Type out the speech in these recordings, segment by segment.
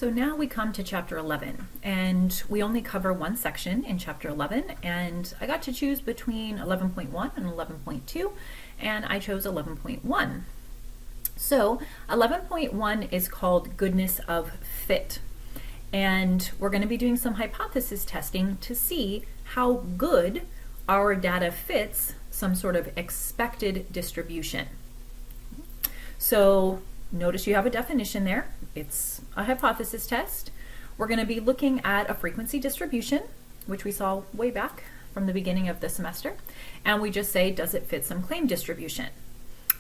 So now we come to chapter 11, and we only cover one section in chapter 11, and I got to choose between 11.1 and 11.2, and I chose 11.1. So 11.1 is called Goodness of Fit, and we're going to be doing some hypothesis testing to see how good our data fits some sort of expected distribution. So notice you have a definition there. It's a hypothesis test. We're going to be looking at a frequency distribution, which we saw way back from the beginning of the semester, and we just say, does it fit some claim distribution?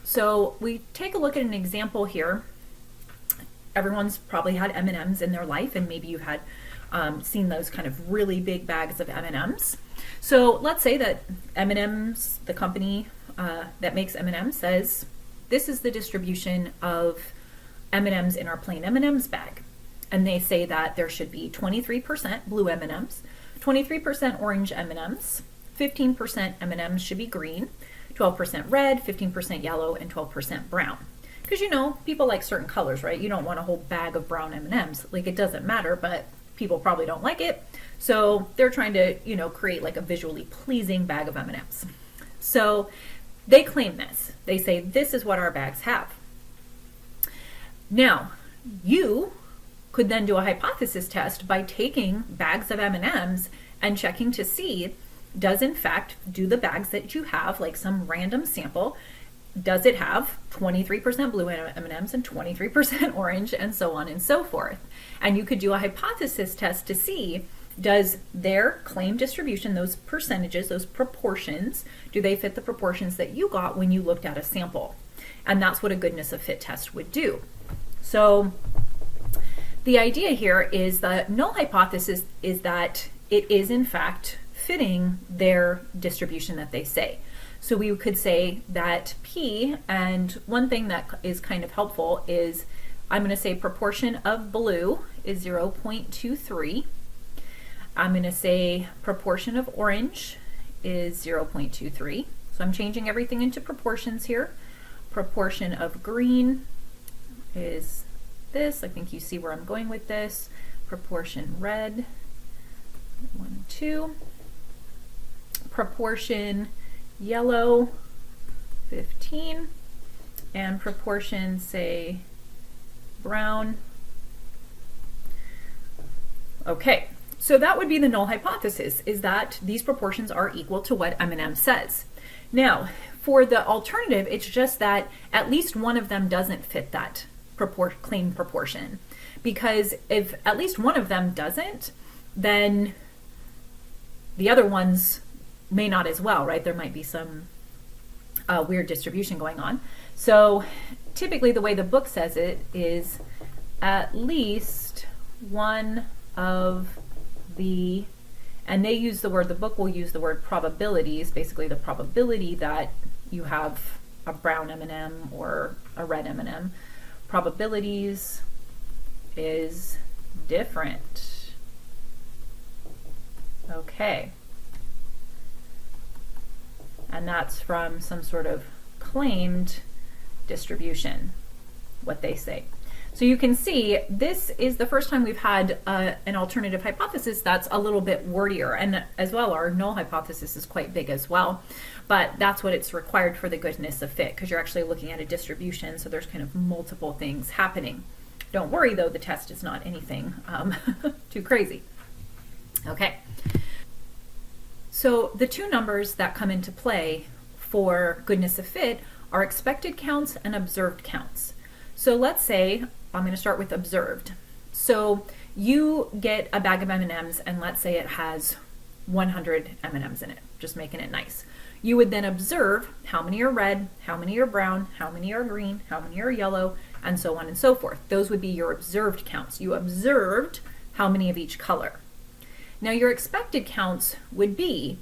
So we take a look at an example here. Everyone's probably had M&Ms in their life, and maybe you've had seen those kind of really big bags of M&Ms. So let's say that M&Ms, the company that makes M&Ms, says this is the distribution of M&Ms in our plain M&Ms bag. And they say that there should be 23% blue M&Ms, 23% orange M&Ms, 15% M&Ms should be green, 12% red, 15% yellow, and 12% brown. Because you know, people like certain colors, right? You don't want a whole bag of brown M&Ms. Like, it doesn't matter, but people probably don't like it. So they're trying to, create like a visually pleasing bag of M&Ms. So they claim this. They say this is what our bags have. Now, you could then do a hypothesis test by taking bags of M&Ms and checking to see, do the bags that you have, like some random sample, does it have 23% blue M&Ms and 23% orange, and so on and so forth? And you could do a hypothesis test to see, does their claim distribution, those percentages, those proportions, do they fit the proportions that you got when you looked at a sample? And that's what a goodness of fit test would do. So the idea here is the null hypothesis is that it is in fact fitting their distribution that they say. So we could say that P, and one thing that is kind of helpful is I'm going to say proportion of blue is 0.23. I'm going to say proportion of orange is 0.23. So I'm changing everything into proportions here. Proportion of green is this. I think you see where I'm going with this. Proportion red, 1, 2. Proportion yellow, 15. And proportion, say, brown. Okay, so that would be the null hypothesis, is that these proportions are equal to what M&M says. Now, for the alternative, it's just that at least one of them doesn't fit that claim proportion. Because if at least one of them doesn't, then the other ones may not as well, right? There might be some weird distribution going on. So typically the way the book says it is at least one of the, and they use the word, the book will use the word probabilities, basically the probability that you have a brown M&M or a red M&M. Probabilities is different. Okay. And that's from some sort of claimed distribution, what they say. So you can see this is the first time we've had an alternative hypothesis that's a little bit wordier, and as well our null hypothesis is quite big as well, but that's what it's required for the goodness of fit, because you're actually looking at a distribution, so there's kind of multiple things happening. Don't worry though, the test is not anything too crazy. Okay. So the two numbers that come into play for goodness of fit are expected counts and observed counts. So let's say, I'm going to start with observed. So you get a bag of M&Ms and let's say it has 100 M&Ms in it, just making it nice. You would then observe how many are red, how many are brown, how many are green, how many are yellow, and so on and so forth. Those would be your observed counts. You observed how many of each color. Now your expected counts would be,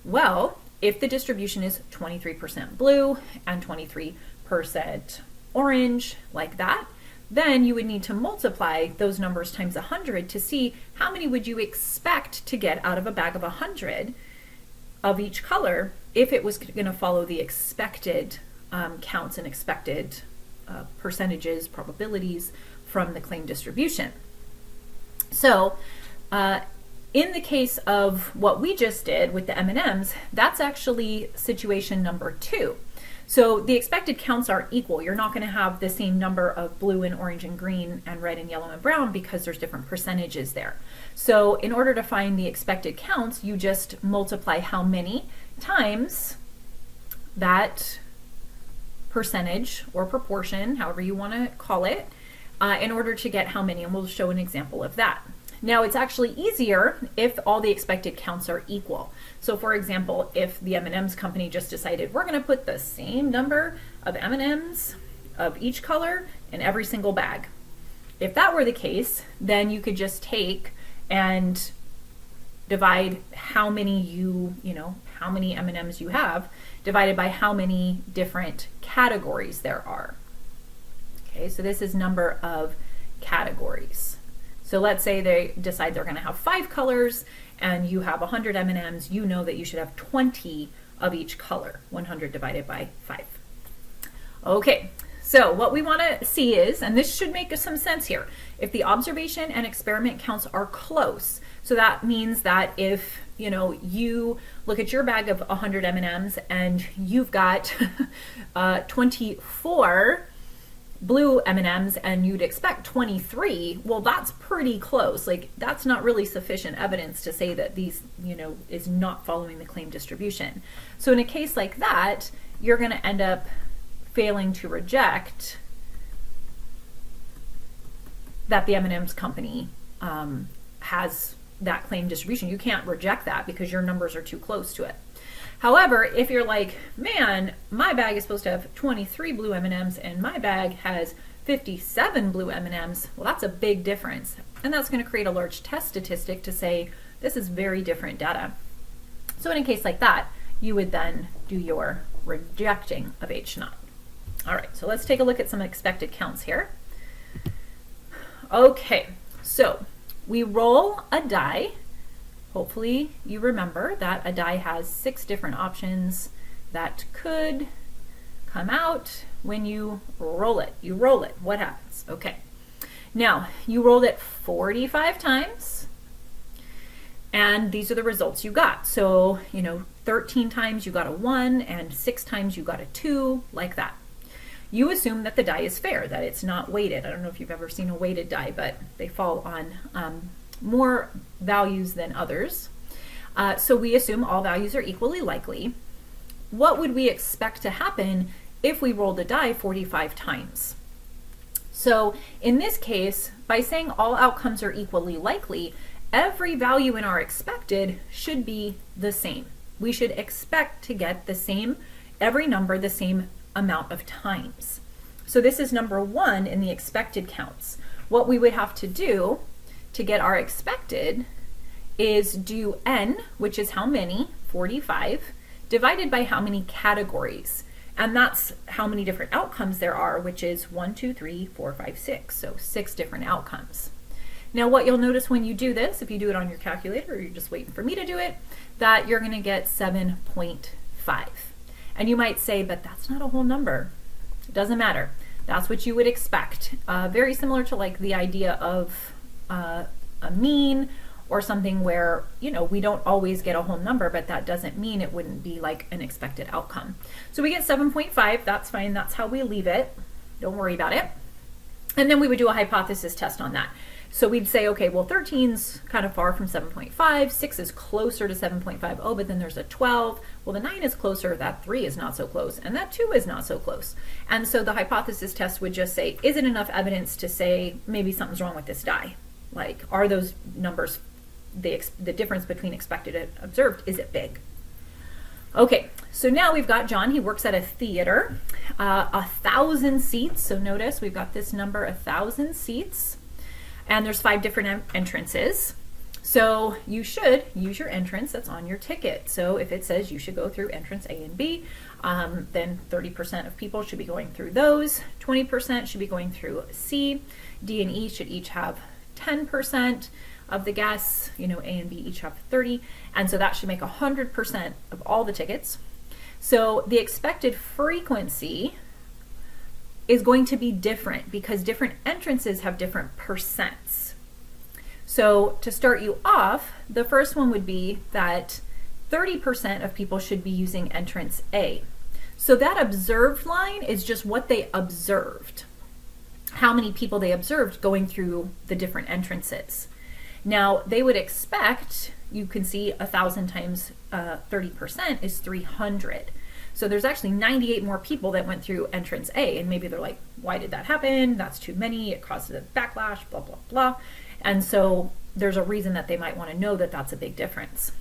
well, if the distribution is 23% blue and 23% orange, like that, then you would need to multiply those numbers times 100 to see how many would you expect to get out of a bag of 100 of each color if it was going to follow the expected counts and expected percentages, probabilities from the claim distribution. So in the case of what we just did with the M&Ms, that's actually situation number 2. So the expected counts are equal. You're not going to have the same number of blue and orange and green and red and yellow and brown because there's different percentages there. So in order to find the expected counts, you just multiply how many times that percentage or proportion, however you want to call it, in order to get how many, and we'll show an example of that. Now, it's actually easier if all the expected counts are equal. So for example, if the M&M's company just decided we're going to put the same number of M&Ms of each color in every single bag. If that were the case, then you could just take and divide how many how many M&Ms you have divided by how many different categories there are. Okay, so this is number of categories. So let's say they decide they're going to have 5 colors and you have 100 M&Ms, you know that you should have 20 of each color, 100 divided by 5. Okay, so what we want to see is, and this should make some sense here, if the observation and experiment counts are close, so that means that if you look at your bag of 100 M&Ms and you've got 24 blue M&Ms and you'd expect 23, well, that's pretty close. Like, that's not really sufficient evidence to say that these, is not following the claim distribution. So in a case like that, you're going to end up failing to reject that the M&M's company has that claim distribution. You can't reject that because your numbers are too close to it. However, if you're like, man, my bag is supposed to have 23 blue M&Ms and my bag has 57 blue M&Ms, well, that's a big difference. And that's going to create a large test statistic to say this is very different data. So in a case like that, you would then do your rejecting of H0. All right, so let's take a look at some expected counts here. Okay, so we roll a die. Hopefully you remember that a die has 6 different options that could come out when you roll it. You roll it, what happens? Okay, now you rolled it 45 times and these are the results you got. So, 13 times you got a 1 and 6 times you got a 2, like that. You assume that the die is fair, that it's not weighted. I don't know if you've ever seen a weighted die, but they fall on more values than others. So we assume all values are equally likely. What would we expect to happen if we rolled a die 45 times? So in this case, by saying all outcomes are equally likely, every value in our expected should be the same. We should expect to get the same, every number the same amount of times. So this is number 1 in the expected counts. What we would have to do to get our expected is do n, which is how many, 45, divided by how many categories. And that's how many different outcomes there are, which is 1, 2, 3, 4, 5, 6. So 6 different outcomes. Now what you'll notice when you do this, if you do it on your calculator or you're just waiting for me to do it, that you're going to get 7.5. And you might say, but that's not a whole number. It doesn't matter. That's what you would expect. Very similar to like the idea of a mean or something where, we don't always get a whole number, but that doesn't mean it wouldn't be like an expected outcome. So we get 7.5, that's fine, that's how we leave it. Don't worry about it. And then we would do a hypothesis test on that. So we'd say, okay, well, 13's kind of far from 7.5, 6 is closer to 7.5, oh, but then there's a 12. Well, the 9 is closer, that 3 is not so close, and that 2 is not so close. And so the hypothesis test would just say, is it enough evidence to say maybe something's wrong with this die? Like, are those numbers, the difference between expected and observed, is it big? Okay, so now we've got John, he works at a theater, 1,000 seats. So notice we've got this number, 1,000 seats. And there's 5 different entrances. So you should use your entrance that's on your ticket. So if it says you should go through entrance A and B, then 30% of people should be going through those. 20% should be going through C. D and E should each have 10% of the guests. A and B each have 30. And so that should make 100% of all the tickets. So the expected frequency is going to be different because different entrances have different percents. So to start you off, the first one would be that 30% of people should be using entrance A. So that observed line is just what they observed, how many people they observed going through the different entrances. Now they would expect, you can see 1,000 times 30% is 300. So there's actually 98 more people that went through entrance A, and maybe they're like, why did that happen? That's too many, it causes a backlash, blah, blah, blah. And so there's a reason that they might want to know that that's a big difference.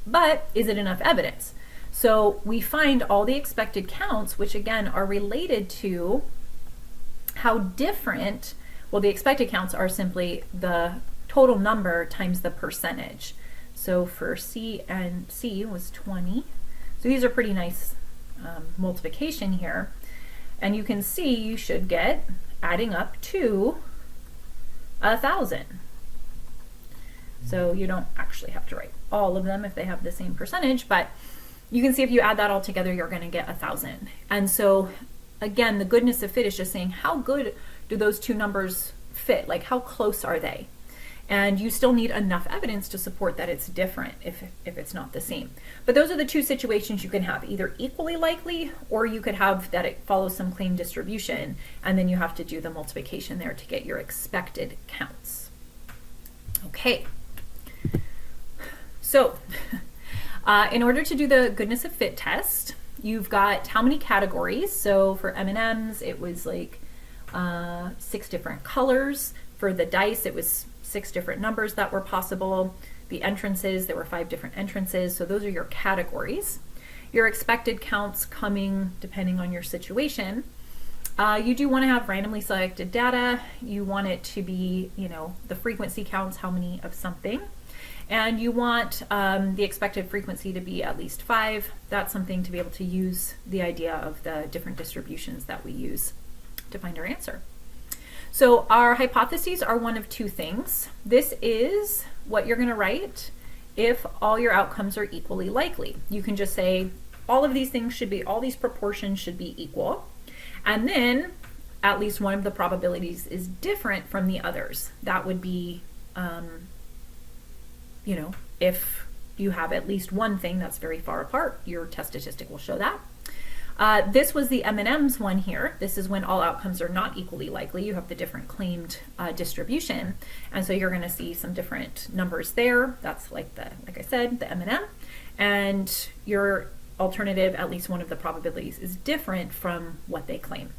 But is it enough evidence? So we find all the expected counts, which again are related to how different, well, the expected counts are simply the total number times the percentage. So for C and C was 20. So these are pretty nice multiplication here. And you can see you should get adding up to 1,000. So you don't actually have to write all of them if they have the same percentage, but you can see if you add that all together, you're going to get 1,000. And so again, the goodness of fit is just saying how good do those two numbers fit? Like how close are they? And you still need enough evidence to support that it's different if it's not the same. But those are the two situations you can have, either equally likely, or you could have that it follows some claim distribution, and then you have to do the multiplication there to get your expected counts. Okay. So in order to do the goodness of fit test, you've got how many categories. So for M&Ms, it was like 6 different colors. For the dice, it was 6 different numbers that were possible. The entrances, there were 5 different entrances. So those are your categories. Your expected counts coming depending on your situation. You do want to have randomly selected data. You want it to be, the frequency counts, how many of something. And you want the expected frequency to be at least 5. That's something to be able to use the idea of the different distributions that we use to find our answer. So our hypotheses are one of two things. This is what you're going to write if all your outcomes are equally likely. You can just say all of these things should be, all these proportions should be equal. And then at least one of the probabilities is different from the others. That would be, if you have at least one thing that's very far apart, your test statistic will show that. This was the M&Ms one here. This is when all outcomes are not equally likely. You have the different claimed distribution. And so you're going to see some different numbers there. That's like I said, the M&M. And your alternative, at least one of the probabilities, is different from what they claim.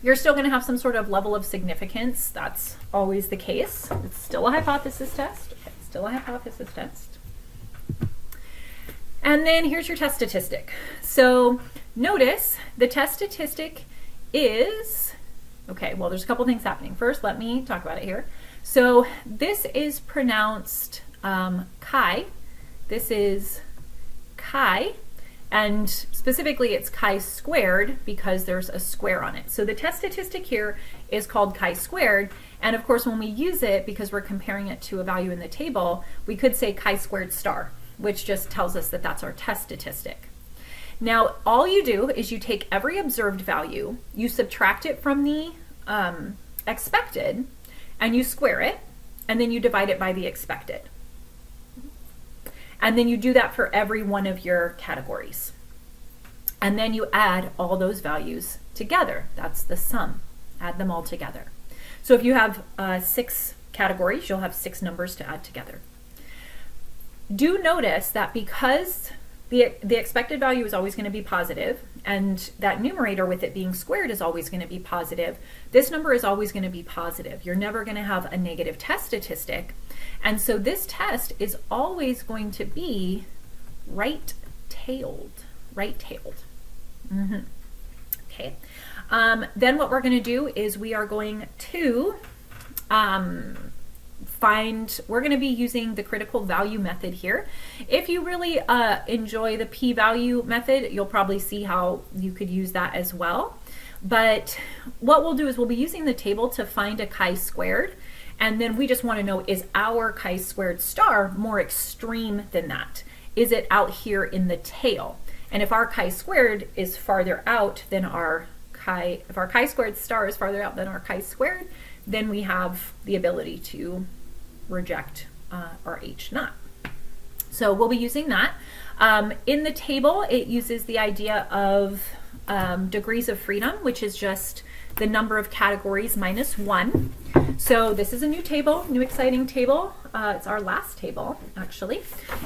You're still going to have some sort of level of significance. That's always the case. It's still a hypothesis test. It's still a hypothesis test. And then here's your test statistic. So notice the test statistic is, okay, well, there's a couple things happening. First, let me talk about it here. So this is pronounced chi. This is chi. And specifically, it's chi-squared because there's a square on it. So the test statistic here is called chi-squared. And of course, when we use it, because we're comparing it to a value in the table, we could say chi-squared star, which just tells us that that's our test statistic. Now, all you do is you take every observed value, you subtract it from the expected, and you square it, and then you divide it by the expected. And then you do that for every one of your categories. And then you add all those values together. That's the sum. Add them all together. So if you have 6 categories, you'll have 6 numbers to add together. Do notice that because the expected value is always going to be positive, and that numerator with it being squared is always going to be positive, this number is always going to be positive. You're never going to have a negative test statistic. And so this test is always going to be right-tailed. Mm-hmm. Okay. Then what we're going to do is we are going to we're going to be using the critical value method here. If you really enjoy the p-value method, you'll probably see how you could use that as well. But what we'll do is we'll be using the table to find a chi-squared, and then we just want to know, is our chi-squared star more extreme than that? Is it out here in the tail? And if our chi-squared is farther out than if our chi-squared star is farther out than our chi-squared, then we have the ability to reject our H naught. So we'll be using that. In the table, it uses the idea of degrees of freedom, which is just the number of categories minus 1. So this is a new table, new exciting table. It's our last table, actually.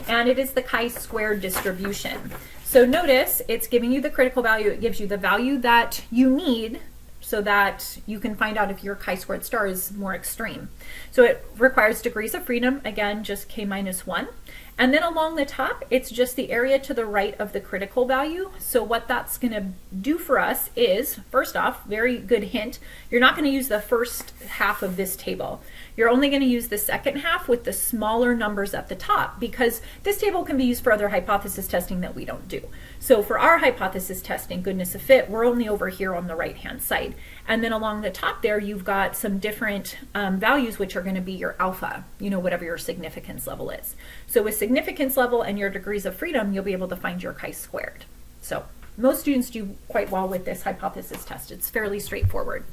And it is the chi-squared distribution. So notice it's giving you the critical value. It gives you the value that you need so that you can find out if your chi-squared star is more extreme. So it requires degrees of freedom, again, just k minus 1. And then along the top, it's just the area to the right of the critical value. So what that's going to do for us is, first off, very good hint, you're not going to use the first half of this table. You're only going to use the second half with the smaller numbers at the top, because this table can be used for other hypothesis testing that we don't do. So for our hypothesis testing, goodness of fit, we're only over here on the right-hand side. And then along the top there, you've got some different values, which are going to be your alpha, whatever your significance level is. So with significance level and your degrees of freedom, you'll be able to find your chi-squared. So most students do quite well with this hypothesis test. It's fairly straightforward.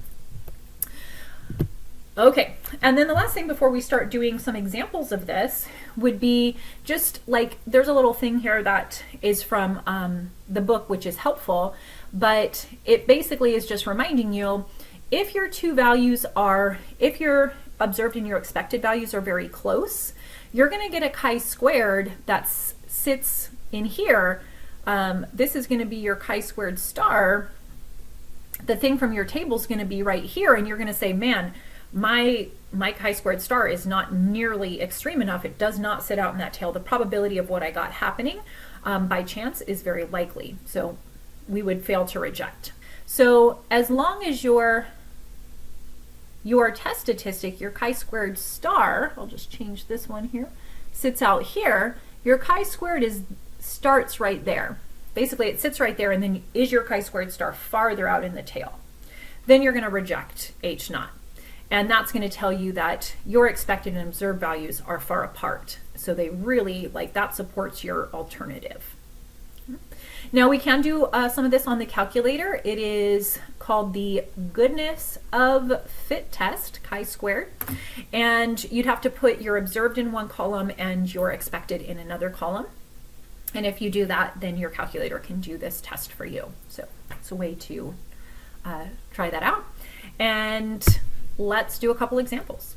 Okay, and then the last thing before we start doing some examples of this would be just like, there's a little thing here that is from the book, which is helpful, but it basically is just reminding you, if your two values are, if your observed and your expected values are very close, you're going to get a chi-squared that sits in here. This is going to be your chi-squared star. The thing from your table is going to be right here, and you're going to say, man, my chi-squared star is not nearly extreme enough. It does not sit out in that tail. The probability of what I got happening by chance is very likely. So we would fail to reject. So as long as your test statistic, your chi-squared star, I'll just change this one here, sits out here, your chi-squared starts right there. Basically, it sits right there, and then is your chi-squared star farther out in the tail. Then you're going to reject H naught. And that's going to tell you that your expected and observed values are far apart. So they really, that supports your alternative. Now we can do some of this on the calculator. It is called the goodness of fit test, chi-squared. And you'd have to put your observed in one column and your expected in another column. And if you do that, then your calculator can do this test for you. So it's a way to try that out. And let's do a couple examples.